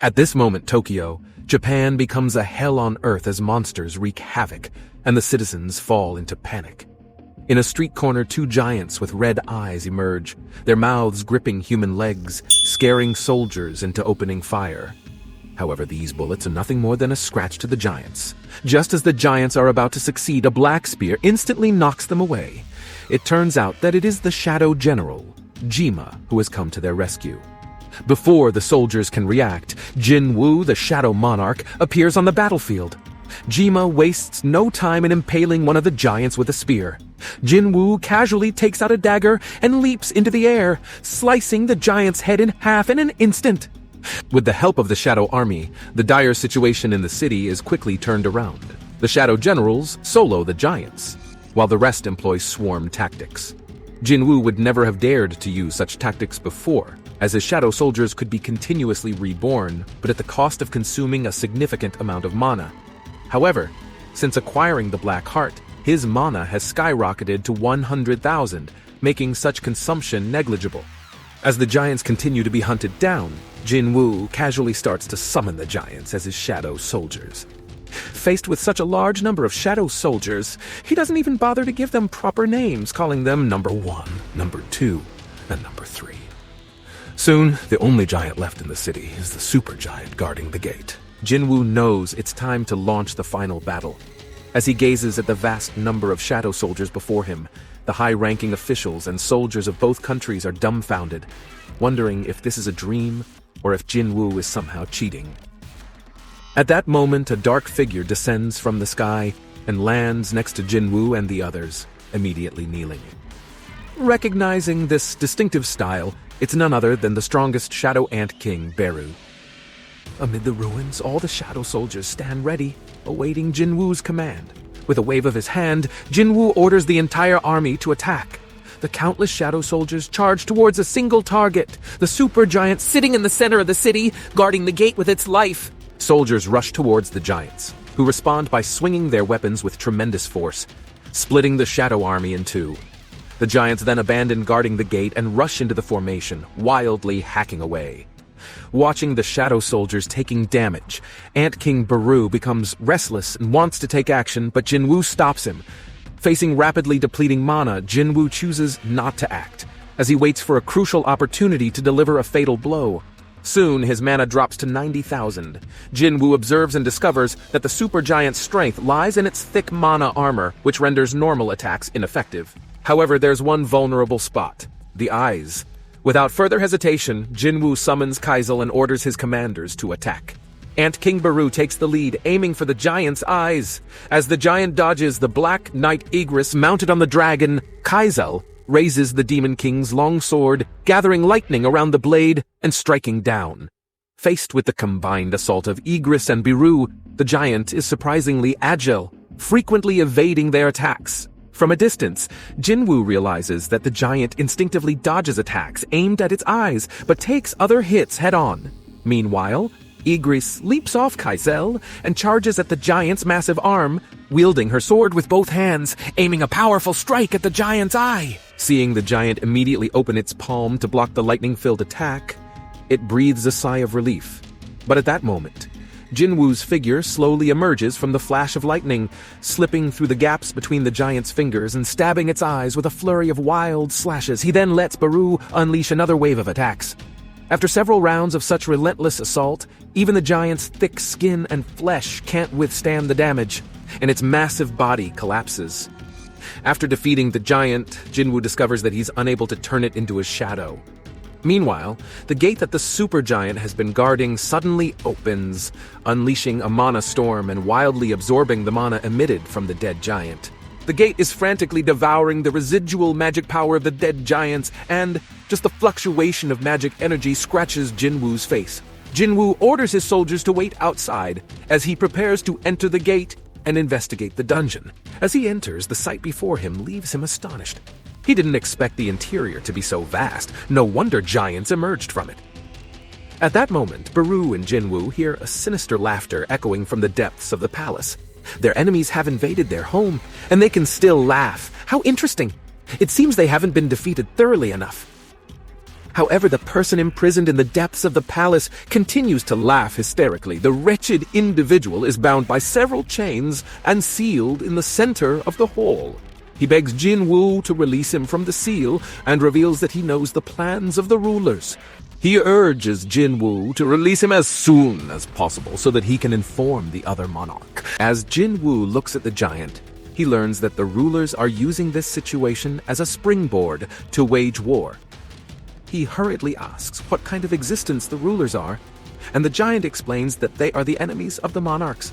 At this moment, Tokyo, Japan becomes a hell on earth as monsters wreak havoc, and the citizens fall into panic. In a street corner, two giants with red eyes emerge, their mouths gripping human legs, scaring soldiers into opening fire. However, these bullets are nothing more than a scratch to the giants. Just as the giants are about to succeed, a black spear instantly knocks them away. It turns out that it is the Shadow General, Jima, who has come to their rescue. Before the soldiers can react, Jin-Woo, the Shadow Monarch, appears on the battlefield. Jima wastes no time in impaling one of the giants with a spear. Jin-Woo casually takes out a dagger and leaps into the air, slicing the giant's head in half in an instant. With the help of the Shadow Army, the dire situation in the city is quickly turned around. The Shadow Generals solo the giants, while the rest employ swarm tactics. Jin-Woo would never have dared to use such tactics before, as his shadow soldiers could be continuously reborn, but at the cost of consuming a significant amount of mana. However, since acquiring the Black Heart, his mana has skyrocketed to 100,000, making such consumption negligible. As the giants continue to be hunted down, Jin-Woo casually starts to summon the giants as his shadow soldiers. Faced with such a large number of shadow soldiers, he doesn't even bother to give them proper names, calling them number 1, number 2, and number 3. Soon, the only giant left in the city is the supergiant guarding the gate. Jin-Woo knows it's time to launch the final battle. As he gazes at the vast number of shadow soldiers before him, the high-ranking officials and soldiers of both countries are dumbfounded, wondering if this is a dream or if Jin-Woo is somehow cheating. At that moment, a dark figure descends from the sky and lands next to Jin-Woo and the others, immediately kneeling. Recognizing this distinctive style, it's none other than the strongest Shadow Ant King, Beru. Amid the ruins, all the shadow soldiers stand ready, awaiting Jin-Woo's command. With a wave of his hand, Jin-Woo orders the entire army to attack. The countless shadow soldiers charge towards a single target, the supergiant sitting in the center of the city, guarding the gate with its life. Soldiers rush towards the giants, who respond by swinging their weapons with tremendous force, splitting the shadow army in two. The giants then abandon guarding the gate and rush into the formation, wildly hacking away. Watching the shadow soldiers taking damage, Ant King Beru becomes restless and wants to take action, but Jin-Woo stops him. Facing rapidly depleting mana, Jin-Woo chooses not to act, as he waits for a crucial opportunity to deliver a fatal blow. Soon, his mana drops to 90,000. Jin-Woo observes and discovers that the supergiant's strength lies in its thick mana armor, which renders normal attacks ineffective. However, there's one vulnerable spot: the eyes. Without further hesitation, Jin-Woo summons Kaizel and orders his commanders to attack. Ant King Beru takes the lead, aiming for the giant's eyes. As the giant dodges the Black Knight Igris mounted on the dragon, Kaizel raises the Demon King's long sword, gathering lightning around the blade and striking down. Faced with the combined assault of Igris and Beru, the giant is surprisingly agile, frequently evading their attacks. From a distance, Jin-Woo realizes that the giant instinctively dodges attacks aimed at its eyes, but takes other hits head-on. Meanwhile, Igris leaps off Kaizel and charges at the giant's massive arm, wielding her sword with both hands, aiming a powerful strike at the giant's eye. Seeing the giant immediately open its palm to block the lightning-filled attack, it breathes a sigh of relief. But at that moment, Jin-Woo's figure slowly emerges from the flash of lightning, slipping through the gaps between the giant's fingers and stabbing its eyes with a flurry of wild slashes. He then lets Beru unleash another wave of attacks. After several rounds of such relentless assault, even the giant's thick skin and flesh can't withstand the damage, and its massive body collapses. After defeating the giant, Jin-Woo discovers that he's unable to turn it into a shadow. Meanwhile, the gate that the supergiant has been guarding suddenly opens, unleashing a mana storm and wildly absorbing the mana emitted from the dead giant. The gate is frantically devouring the residual magic power of the dead giants, and just the fluctuation of magic energy scratches Jin-Woo's face. Jin-Woo orders his soldiers to wait outside as he prepares to enter the gate and investigate the dungeon. As he enters, the sight before him leaves him astonished. He didn't expect the interior to be so vast. No wonder giants emerged from it. At that moment, Beru and Jin-Woo hear a sinister laughter echoing from the depths of the palace. Their enemies have invaded their home, and they can still laugh. How interesting! It seems they haven't been defeated thoroughly enough. However, the person imprisoned in the depths of the palace continues to laugh hysterically. The wretched individual is bound by several chains and sealed in the center of the hall. He begs Jin-Woo to release him from the seal and reveals that he knows the plans of the rulers. He urges Jin-Woo to release him as soon as possible so that he can inform the other monarch. As Jin-Woo looks at the giant, he learns that the rulers are using this situation as a springboard to wage war. He hurriedly asks what kind of existence the rulers are, and the giant explains that they are the enemies of the monarchs.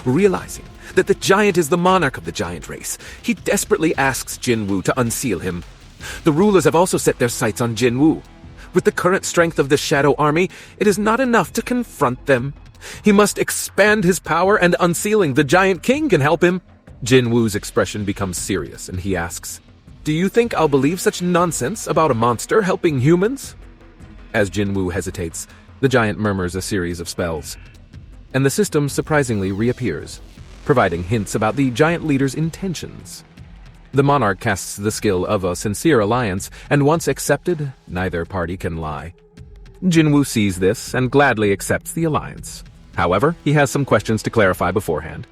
Realizing that the giant is the monarch of the giant race, he desperately asks Jin-Woo to unseal him. The rulers have also set their sights on Jin-Woo. With the current strength of the Shadow Army, it is not enough to confront them. He must expand his power, and unsealing the Giant King can help him. Jin-Woo's expression becomes serious, and he asks, "Do you think I'll believe such nonsense about a monster helping humans?" As Jin-Woo hesitates, the giant murmurs a series of spells, and the system surprisingly reappears, providing hints about the giant leader's intentions. The monarch casts the skill of a sincere alliance, and once accepted, neither party can lie. Jin-Woo sees this and gladly accepts the alliance. However, he has some questions to clarify beforehand.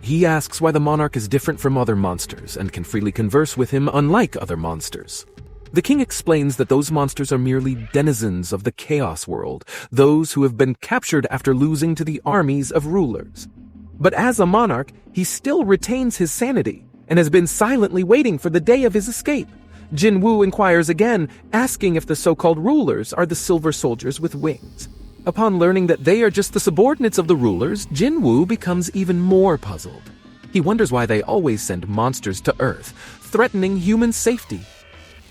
He asks why the monarch is different from other monsters and can freely converse with him unlike other monsters. The king explains that those monsters are merely denizens of the chaos world, those who have been captured after losing to the armies of rulers. But as a monarch, he still retains his sanity and has been silently waiting for the day of his escape. Jin-Woo inquires again, asking if the so-called rulers are the silver soldiers with wings. Upon learning that they are just the subordinates of the rulers, Jin-Woo becomes even more puzzled. He wonders why they always send monsters to Earth, threatening human safety.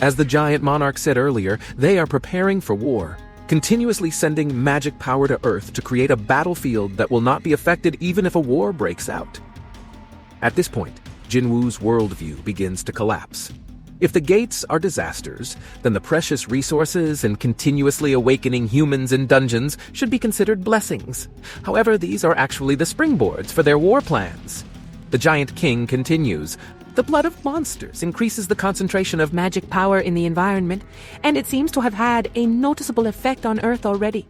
As the giant monarch said earlier, they are preparing for war, continuously sending magic power to Earth to create a battlefield that will not be affected even if a war breaks out. At this point, Jin-Woo's worldview begins to collapse. If the gates are disasters, then the precious resources and continuously awakening humans in dungeons should be considered blessings. However, these are actually the springboards for their war plans. The Giant King continues, "The blood of monsters increases the concentration of magic power in the environment, and it seems to have had a noticeable effect on Earth already.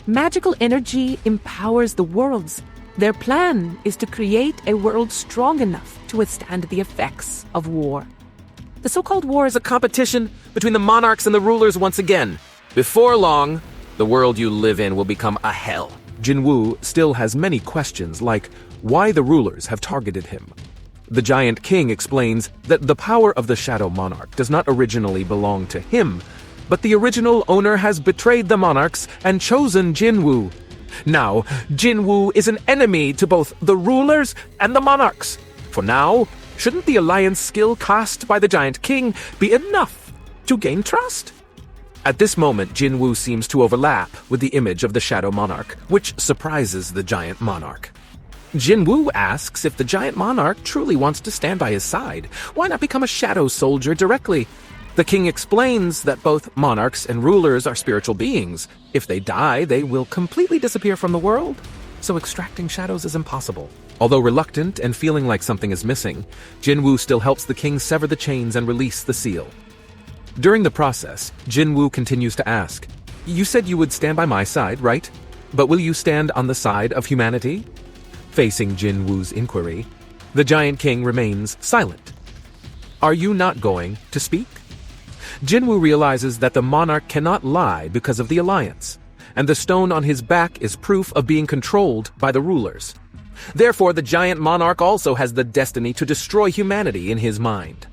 Magical energy empowers the worlds. Their plan is to create a world strong enough to withstand the effects of war. The so-called war is a competition between the monarchs and the rulers once again. Before long, the world you live in will become a hell." Jin-Woo still has many questions, like why the rulers have targeted him. The Giant King explains that the power of the Shadow Monarch does not originally belong to him, but the original owner has betrayed the monarchs and chosen Jin-Woo. Now, Jin-Woo is an enemy to both the rulers and the monarchs. For now, shouldn't the alliance skill cast by the Giant King be enough to gain trust? At this moment, Jin-Woo seems to overlap with the image of the Shadow Monarch, which surprises the Giant Monarch. Jin-Woo asks if the Giant Monarch truly wants to stand by his side. Why not become a shadow soldier directly? The king explains that both monarchs and rulers are spiritual beings. If they die, they will completely disappear from the world, so extracting shadows is impossible. Although reluctant and feeling like something is missing, Jin-Woo still helps the king sever the chains and release the seal. During the process, Jin-Woo continues to ask, "You said you would stand by my side, right? But will you stand on the side of humanity?" Facing Jin-Woo's inquiry, the Giant King remains silent. "Are you not going to speak?" Jin-Woo realizes that the monarch cannot lie because of the alliance, and the stone on his back is proof of being controlled by the rulers. Therefore, the giant monarch also has the destiny to destroy humanity in his mind.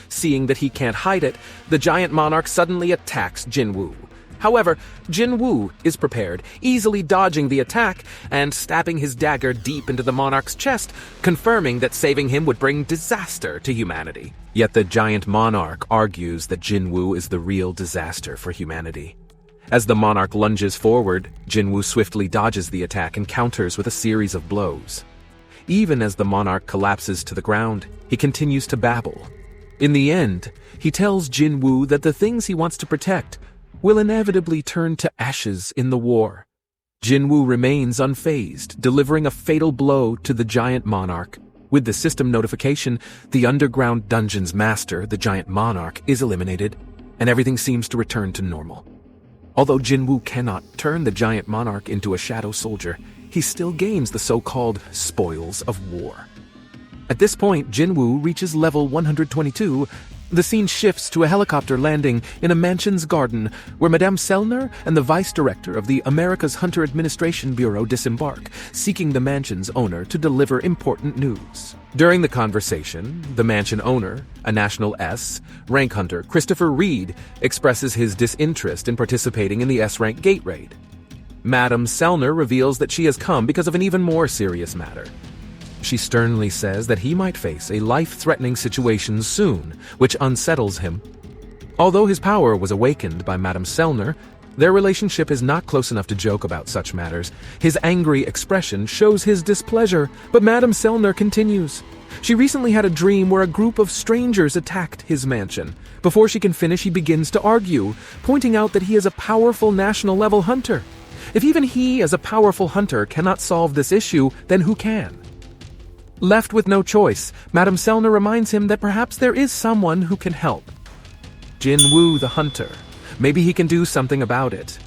Seeing that he can't hide it, the giant monarch suddenly attacks Jin-Woo. However, Jin-Woo is prepared, easily dodging the attack and stabbing his dagger deep into the monarch's chest, confirming that saving him would bring disaster to humanity. Yet the giant monarch argues that Jin-Woo is the real disaster for humanity. As the monarch lunges forward, Jin-Woo swiftly dodges the attack and counters with a series of blows. Even as the monarch collapses to the ground, he continues to babble. In the end, he tells Jin-Woo that the things he wants to protect will inevitably turn to ashes in the war. Jin-Woo remains unfazed, delivering a fatal blow to the giant monarch. With the system notification, the underground dungeon's master, the giant monarch, is eliminated. and everything seems to return to normal. Although Jin-Woo cannot turn the giant monarch into a shadow soldier, he still gains the so-called spoils of war. At this point, Jin-Woo reaches level 122. The scene shifts to a helicopter landing in a mansion's garden where Madame Selner and the vice director of the America's Hunter Administration Bureau disembark, seeking the mansion's owner to deliver important news. During the conversation, the mansion owner, a National S, rank hunter Christopher Reed, expresses his disinterest in participating in the S-rank gate raid. Madame Selner reveals that she has come because of an even more serious matter. She sternly says that he might face a life-threatening situation soon, which unsettles him. Although his power was awakened by Madame Selner, their relationship is not close enough to joke about such matters. His angry expression shows his displeasure, but Madame Selner continues. She recently had a dream where a group of strangers attacked his mansion. Before she can finish, he begins to argue, pointing out that he is a powerful national-level hunter. If even he, as a powerful hunter, cannot solve this issue, then who can? Left with no choice, Madame Selner reminds him that perhaps there is someone who can help. Jin-Woo the hunter. Maybe he can do something about it.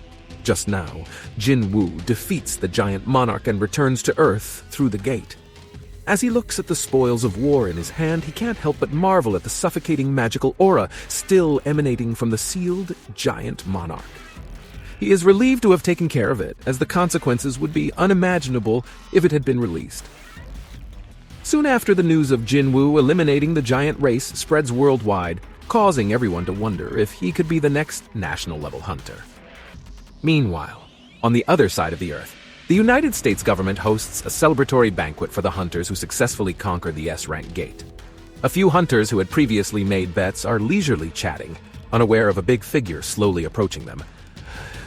Just now, Jin-Woo defeats the giant monarch and returns to Earth through the gate. As he looks at the spoils of war in his hand, he can't help but marvel at the suffocating magical aura still emanating from the sealed giant monarch. He is relieved to have taken care of it, as the consequences would be unimaginable if it had been released. Soon after, the news of Jin-Woo eliminating the giant race spreads worldwide, causing everyone to wonder if he could be the next national-level hunter. Meanwhile, on the other side of the Earth, the United States government hosts a celebratory banquet for the hunters who successfully conquered the S-rank gate. A few hunters who had previously made bets are leisurely chatting, unaware of a big figure slowly approaching them.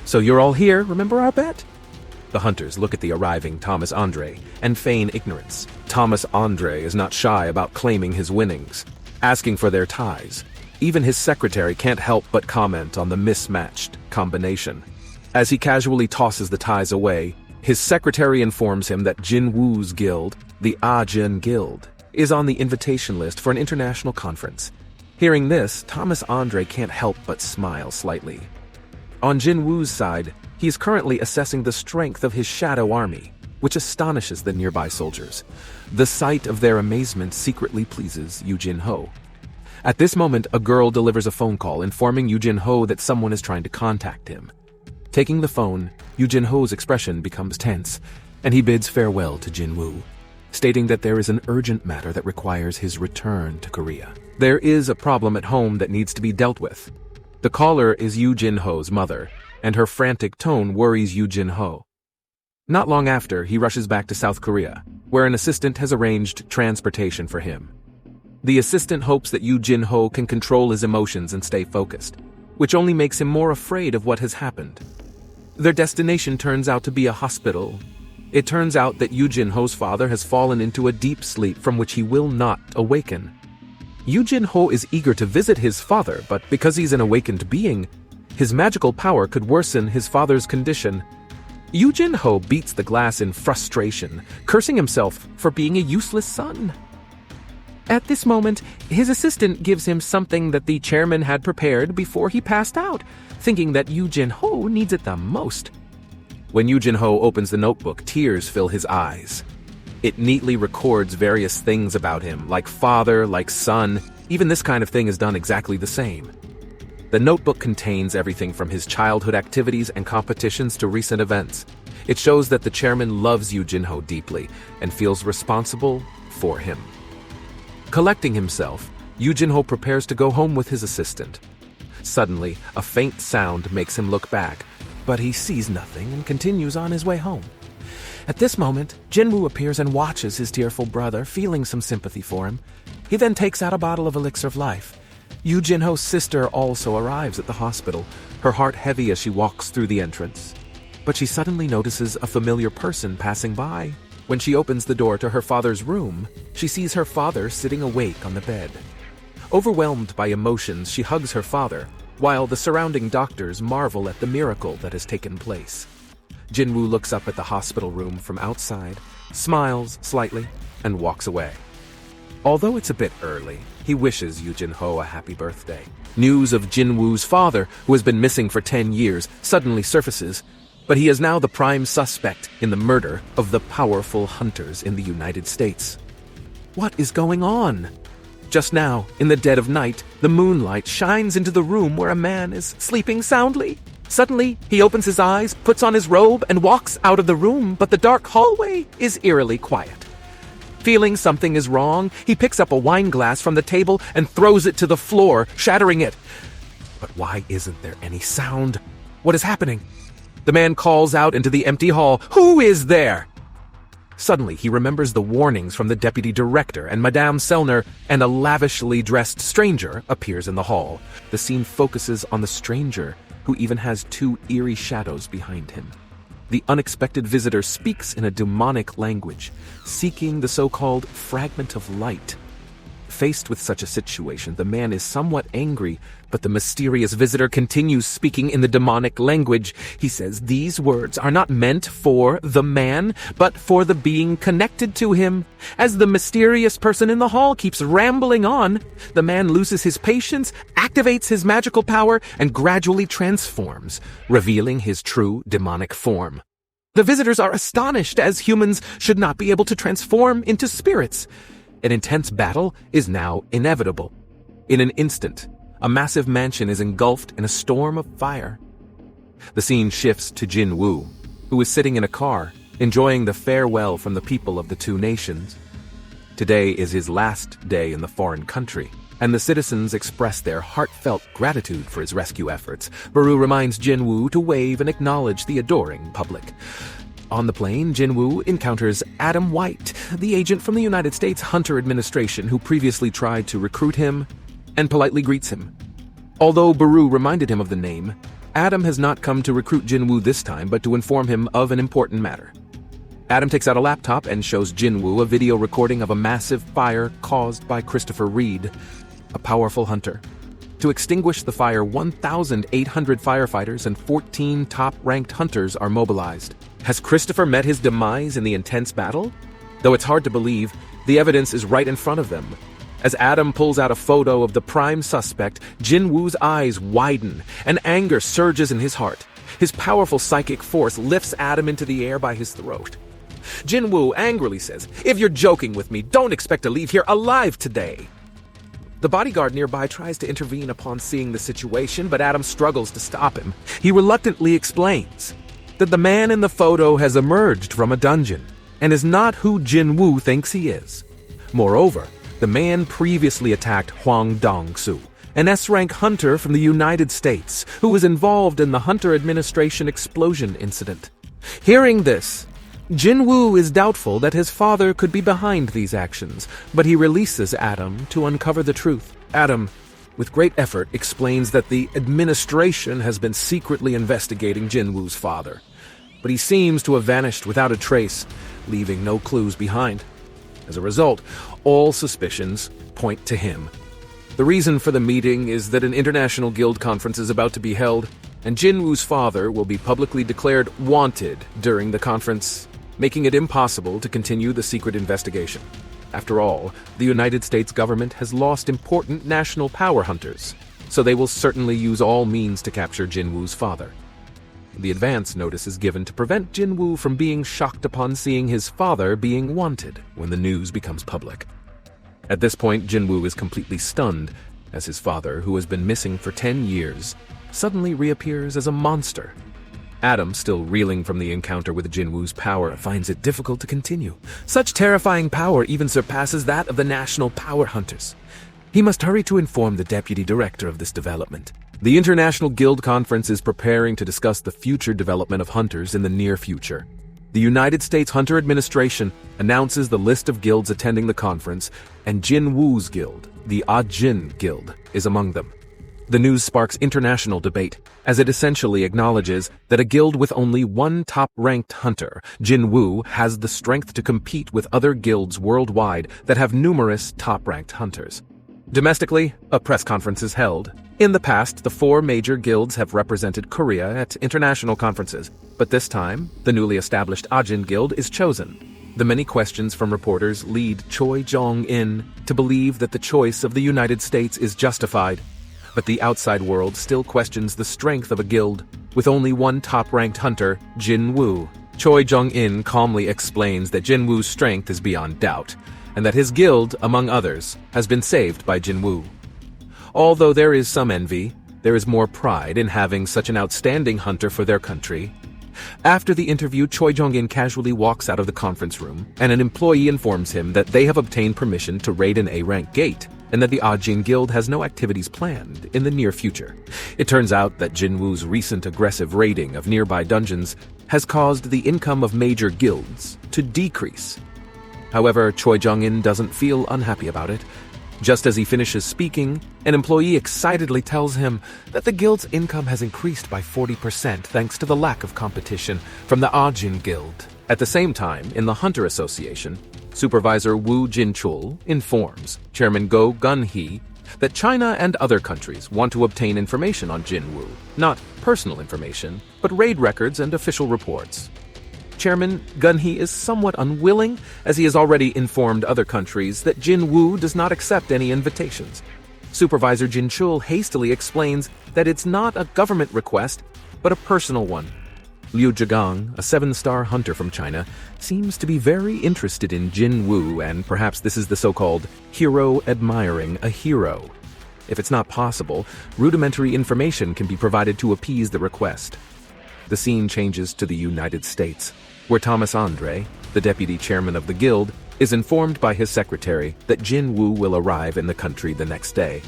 "So you're all here, remember our bet?" The hunters look at the arriving Thomas Andre and feign ignorance. Thomas Andre is not shy about claiming his winnings, asking for their ties. Even his secretary can't help but comment on the mismatched combination. As he casually tosses the ties away, his secretary informs him that Jin-Woo's guild, the Ah-Jin Guild, is on the invitation list for an international conference. Hearing this, Thomas Andre can't help but smile slightly. On Jin-Woo's side, he is currently assessing the strength of his shadow army, which astonishes the nearby soldiers. The sight of their amazement secretly pleases Yu Jin-ho. At this moment, a girl delivers a phone call informing Yu Jin-ho that someone is trying to contact him. Taking the phone, Yu Jin-ho's expression becomes tense, and he bids farewell to Jin-Woo, stating that there is an urgent matter that requires his return to Korea. There is a problem at home that needs to be dealt with. The caller is Yu Jin-ho's mother, and her frantic tone worries Yu Jin-ho. Not long after, he rushes back to South Korea, where an assistant has arranged transportation for him. The assistant hopes that Yu Jin-ho can control his emotions and stay focused, which only makes him more afraid of what has happened. Their destination turns out to be a hospital. It turns out that Yu Jin-ho's father has fallen into a deep sleep from which he will not awaken. Yu Jin-ho is eager to visit his father, but because he's an awakened being, his magical power could worsen his father's condition. Yu Jin-ho beats the glass in frustration, cursing himself for being a useless son. At this moment, his assistant gives him something that the chairman had prepared before he passed out, thinking that Yu Jin-ho needs it the most. When Yu Jin-ho opens the notebook, tears fill his eyes. It neatly records various things about him, like father, like son. Even this kind of thing is done exactly the same. The notebook contains everything from his childhood activities and competitions to recent events. It shows that the chairman loves Yu Jin-ho deeply and feels responsible for him. Collecting himself, Yu Jin-ho prepares to go home with his assistant. Suddenly, a faint sound makes him look back, but he sees nothing and continues on his way home. At this moment, Jin-Woo appears and watches his tearful brother, feeling some sympathy for him. He then takes out a bottle of elixir of life. Yu Jin-ho's sister also arrives at the hospital, her heart heavy as she walks through the entrance. But she suddenly notices a familiar person passing by. When she opens the door to her father's room, she sees her father sitting awake on the bed. Overwhelmed by emotions, she hugs her father, while the surrounding doctors marvel at the miracle that has taken place. Jin-Woo looks up at the hospital room from outside, smiles slightly, and walks away. Although it's a bit early, he wishes Yu Jin-ho a happy birthday. News of Jin-Woo's father, who has been missing for 10 years, suddenly surfaces, but he is now the prime suspect in the murder of the powerful hunters in the United States. What is going on? Just now, in the dead of night, the moonlight shines into the room where a man is sleeping soundly. Suddenly, he opens his eyes, puts on his robe, and walks out of the room, but the dark hallway is eerily quiet. Feeling something is wrong, he picks up a wine glass from the table and throws it to the floor, shattering it. But why isn't there any sound? What is happening? The man calls out into the empty hall, "Who is there?" Suddenly, he remembers the warnings from the deputy director and Madame Sellner, and a lavishly dressed stranger appears in the hall. The scene focuses on the stranger, who even has 2 eerie shadows behind him. The unexpected visitor speaks in a demonic language, seeking the so-called fragment of light. Faced with such a situation, the man is somewhat angry, but the mysterious visitor continues speaking in the demonic language. He says these words are not meant for the man, but for the being connected to him. As the mysterious person in the hall keeps rambling on, the man loses his patience, activates his magical power, and gradually transforms, revealing his true demonic form. The visitors are astonished, as humans should not be able to transform into spirits. An intense battle is now inevitable. In an instant, a massive mansion is engulfed in a storm of fire. The scene shifts to Jin-Woo, who is sitting in a car, enjoying the farewell from the people of the 2 nations. Today is his last day in the foreign country, and the citizens express their heartfelt gratitude for his rescue efforts. Baru reminds Jin-Woo to wave and acknowledge the adoring public. On the plane, Jin-Woo encounters Adam White, the agent from the United States Hunter Administration who previously tried to recruit him, and politely greets him. Although Baru reminded him of the name, Adam has not come to recruit Jin-Woo this time, but to inform him of an important matter. Adam takes out a laptop and shows Jin-Woo a video recording of a massive fire caused by Christopher Reed, a powerful hunter. To extinguish the fire, 1,800 firefighters and 14 top-ranked hunters are mobilized. Has Christopher met his demise in the intense battle? Though it's hard to believe, the evidence is right in front of them. As Adam pulls out a photo of the prime suspect, Jin-Woo's eyes widen, and anger surges in his heart. His powerful psychic force lifts Adam into the air by his throat. Jin-Woo angrily says, "If you're joking with me, don't expect to leave here alive today." The bodyguard nearby tries to intervene upon seeing the situation, but Adam struggles to stop him. He reluctantly explains that the man in the photo has emerged from a dungeon and is not who Jin-Woo thinks he is. Moreover, the man previously attacked Hwang Dong-soo, an S-rank hunter from the United States who was involved in the Hunter Administration explosion incident. Hearing this, Jin-Woo is doubtful that his father could be behind these actions, but he releases Adam to uncover the truth. Adam, with great effort, explains that the administration has been secretly investigating Jin-Woo's father, but he seems to have vanished without a trace, leaving no clues behind. As a result, all suspicions point to him. The reason for the meeting is that an international guild conference is about to be held, and Jin-Woo's father will be publicly declared wanted during the conference, making it impossible to continue the secret investigation. After all, the United States government has lost important national power hunters, so they will certainly use all means to capture Jin-Woo's father. The advance notice is given to prevent Jin-Woo from being shocked upon seeing his father being wanted when the news becomes public. At this point, Jin-Woo is completely stunned, as his father, who has been missing for 10 years, suddenly reappears as a monster. Adam, still reeling from the encounter with Jin-Woo's power, finds it difficult to continue. Such terrifying power even surpasses that of the national power hunters. He must hurry to inform the deputy director of this development. The International Guild Conference is preparing to discuss the future development of hunters in the near future. The United States Hunter Administration announces the list of guilds attending the conference, and Jin-Woo's guild, the Ajin Guild, is among them. The news sparks international debate, as it essentially acknowledges that a guild with only one top-ranked hunter, Jin-Woo, has the strength to compete with other guilds worldwide that have numerous top-ranked hunters. Domestically, a press conference is held. In the past, the 4 major guilds have represented Korea at international conferences, but this time, the newly established Ajin Guild is chosen. The many questions from reporters lead Choi Jong-in to believe that the choice of the United States is justified. But the outside world still questions the strength of a guild, with only one top-ranked hunter, Jin-Woo. Choi Jong-in calmly explains that Jin-Woo's strength is beyond doubt, and that his guild, among others, has been saved by Jin-Woo. Although there is some envy, there is more pride in having such an outstanding hunter for their country. After the interview, Choi Jong-in casually walks out of the conference room, and an employee informs him that they have obtained permission to raid an A-rank gate, and that the Ajin Guild has no activities planned in the near future. It turns out that Jin-Woo's recent aggressive raiding of nearby dungeons has caused the income of major guilds to decrease. However, Choi Jong-in doesn't feel unhappy about it. Just as he finishes speaking, an employee excitedly tells him that the guild's income has increased by 40% thanks to the lack of competition from the Ajin Guild. At the same time, in the Hunter Association, Supervisor Woo Jin-chul informs Chairman Go Gun-hee that China and other countries want to obtain information on Jin-Woo, not personal information, but raid records and official reports. Chairman Gun-hee is somewhat unwilling, as he has already informed other countries that Jin-Woo does not accept any invitations. Supervisor Jin-chul hastily explains that it's not a government request, but a personal one. Liu Zhigang, a 7-star hunter from China, seems to be very interested in Jin-Woo, and perhaps this is the so-called hero admiring a hero. If it's not possible, rudimentary information can be provided to appease the request. The scene changes to the United States, where Thomas Andre, the deputy chairman of the guild, is informed by his secretary that Jin-Woo will arrive in the country the next day.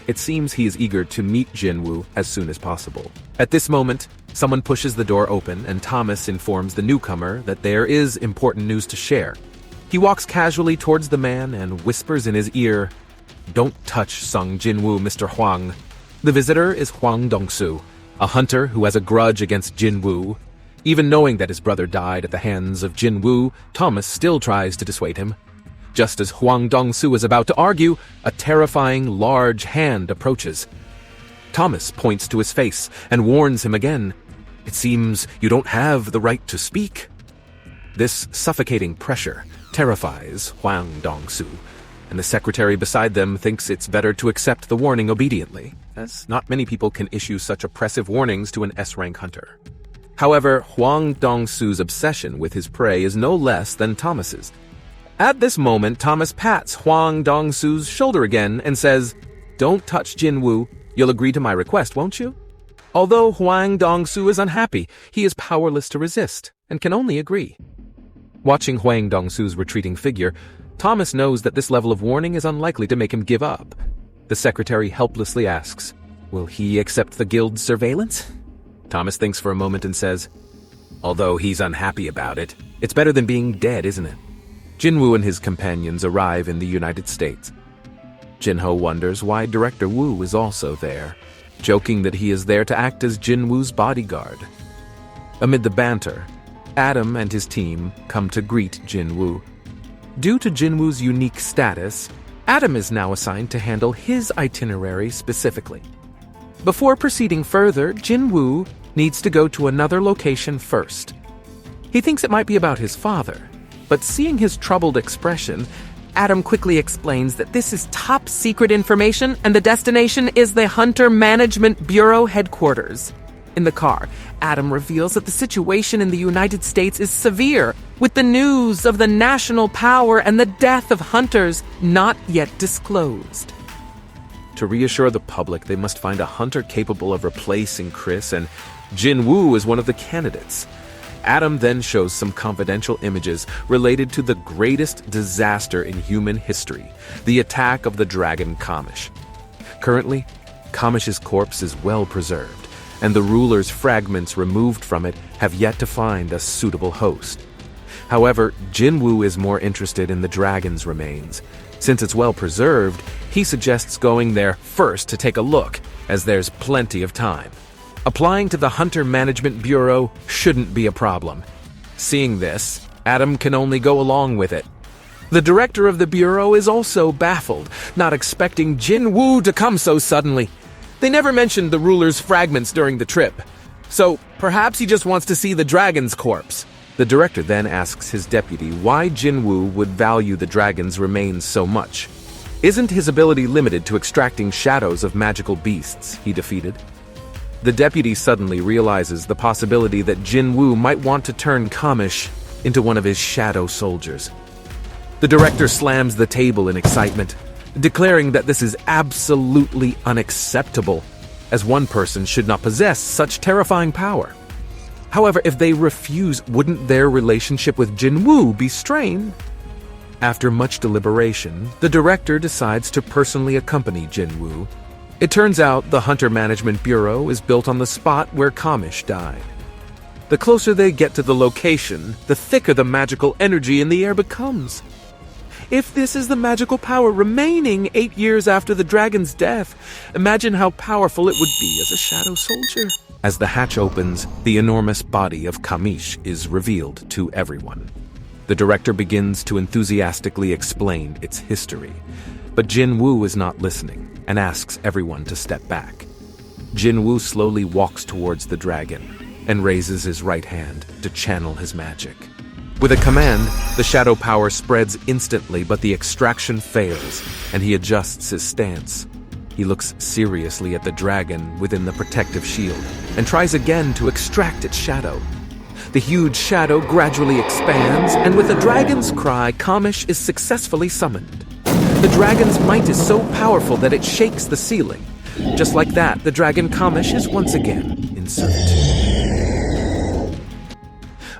It seems he is eager to meet Jin-Woo as soon as possible. At this moment, someone pushes the door open and Thomas informs the newcomer that there is important news to share. He walks casually towards the man and whispers in his ear, "Don't touch Sung Jin-Woo, Mr. Huang." The visitor is Huang Dongsu, a hunter who has a grudge against Jin-Woo. Even knowing that his brother died at the hands of Jin-Woo, Thomas still tries to dissuade him. Just as Huang Dongsu is about to argue, a terrifying large hand approaches. Thomas points to his face and warns him again, "It seems you don't have the right to speak." This suffocating pressure terrifies Huang Dongsu, and the secretary beside them thinks it's better to accept the warning obediently, as not many people can issue such oppressive warnings to an S-rank hunter. However, Huang Dongsu's obsession with his prey is no less than Thomas's. At this moment, Thomas pats Huang Dongsu's shoulder again and says, "Don't touch Jin-Woo. You'll agree to my request, won't you?" Although Huang Dongsu is unhappy, he is powerless to resist and can only agree. Watching Huang Dongsu's retreating figure, Thomas knows that this level of warning is unlikely to make him give up. The secretary helplessly asks, "Will he accept the guild's surveillance?" Thomas thinks for a moment and says, "Although he's unhappy about it, it's better than being dead, isn't it?" Jin-Woo and his companions arrive in the United States. Jin-Ho wonders why Director Woo is also there, joking that he is there to act as Jin-Woo's bodyguard. Amid the banter, Adam and his team come to greet Jin-Woo. Due to Jin-Woo's unique status, Adam is now assigned to handle his itinerary specifically. Before proceeding further, Jin-Woo needs to go to another location first. He thinks it might be about his father, but seeing his troubled expression, Adam quickly explains that this is top secret information and the destination is the Hunter Management Bureau headquarters. In the car, Adam reveals that the situation in the United States is severe, with the news of the national power and the death of hunters not yet disclosed. To reassure the public, they must find a hunter capable of replacing Chris, and Jin-Woo is one of the candidates. Adam then shows some confidential images related to the greatest disaster in human history, the attack of the dragon Kamish. Currently, Kamish's corpse is well preserved, and the ruler's fragments removed from it have yet to find a suitable host. However, Jin-Woo is more interested in the dragon's remains. Since it's well preserved, he suggests going there first to take a look, as there's plenty of time. Applying to the Hunter Management Bureau shouldn't be a problem. Seeing this, Adam can only go along with it. The director of the bureau is also baffled, not expecting Jin-Woo to come so suddenly. They never mentioned the ruler's fragments during the trip, so perhaps he just wants to see the dragon's corpse. The director then asks his deputy why Jin-Woo would value the dragon's remains so much. Isn't his ability limited to extracting shadows of magical beasts he defeated? The deputy suddenly realizes the possibility that Jin-Woo might want to turn Kamish into one of his shadow soldiers. The director slams the table in excitement, declaring that this is absolutely unacceptable, as one person should not possess such terrifying power. However, if they refuse, wouldn't their relationship with Jin-Woo be strained? After much deliberation, the director decides to personally accompany Jin-Woo. It turns out the Hunter Management Bureau is built on the spot where Kamish died. The closer they get to the location, the thicker the magical energy in the air becomes. If this is the magical power remaining 8 years after the dragon's death, imagine how powerful it would be as a shadow soldier. As the hatch opens, the enormous body of Kamish is revealed to everyone. The director begins to enthusiastically explain its history, but Jin-Woo is not listening and asks everyone to step back. Jin-Woo slowly walks towards the dragon and raises his right hand to channel his magic. With a command, the shadow power spreads instantly, but the extraction fails, and he adjusts his stance. He looks seriously at the dragon within the protective shield and tries again to extract its shadow. The huge shadow gradually expands, and with a dragon's cry, Kamish is successfully summoned. The dragon's might is so powerful that it shakes the ceiling. Just like that, the dragon Kamish is once again in servitude.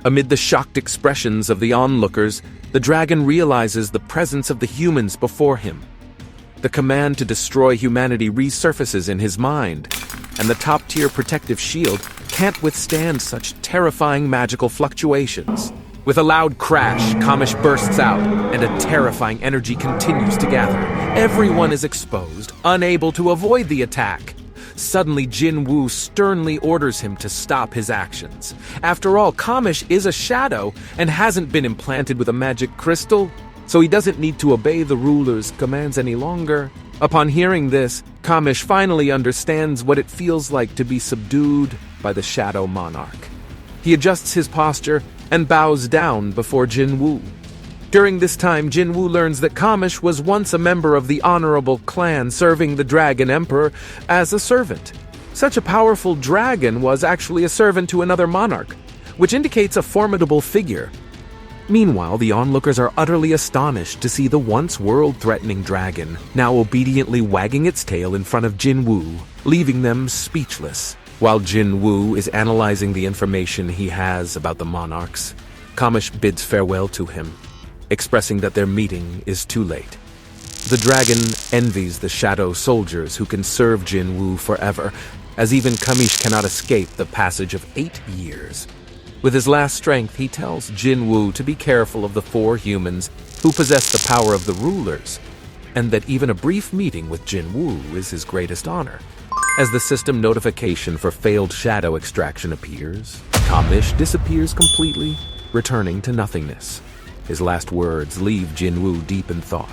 Amid the shocked expressions of the onlookers, the dragon realizes the presence of the humans before him. The command to destroy humanity resurfaces in his mind, and the top-tier protective shield can't withstand such terrifying magical fluctuations. With a loud crash, Kamish bursts out, and a terrifying energy continues to gather. Everyone is exposed, unable to avoid the attack. Suddenly, Jin-Woo sternly orders him to stop his actions. After all, Kamish is a shadow and hasn't been implanted with a magic crystal, so he doesn't need to obey the ruler's commands any longer. Upon hearing this, Kamish finally understands what it feels like to be subdued by the Shadow Monarch. He adjusts his posture and bows down before Jin-Woo. During this time, Jin-Woo learns that Kamish was once a member of the honorable clan serving the Dragon Emperor as a servant. Such a powerful dragon was actually a servant to another monarch, which indicates a formidable figure. Meanwhile, the onlookers are utterly astonished to see the once world-threatening dragon now obediently wagging its tail in front of Jin-Woo, leaving them speechless. While Jin-Woo is analyzing the information he has about the monarchs, Kamish bids farewell to him, expressing that their meeting is too late. The dragon envies the shadow soldiers who can serve Jin-Woo forever, as even Kamish cannot escape the passage of 8 years. With his last strength, he tells Jin-Woo to be careful of the 4 humans who possess the power of the rulers, and that even a brief meeting with Jin-Woo is his greatest honor. As the system notification for failed shadow extraction appears, Kamish disappears completely, returning to nothingness. His last words leave Jin-Woo deep in thought.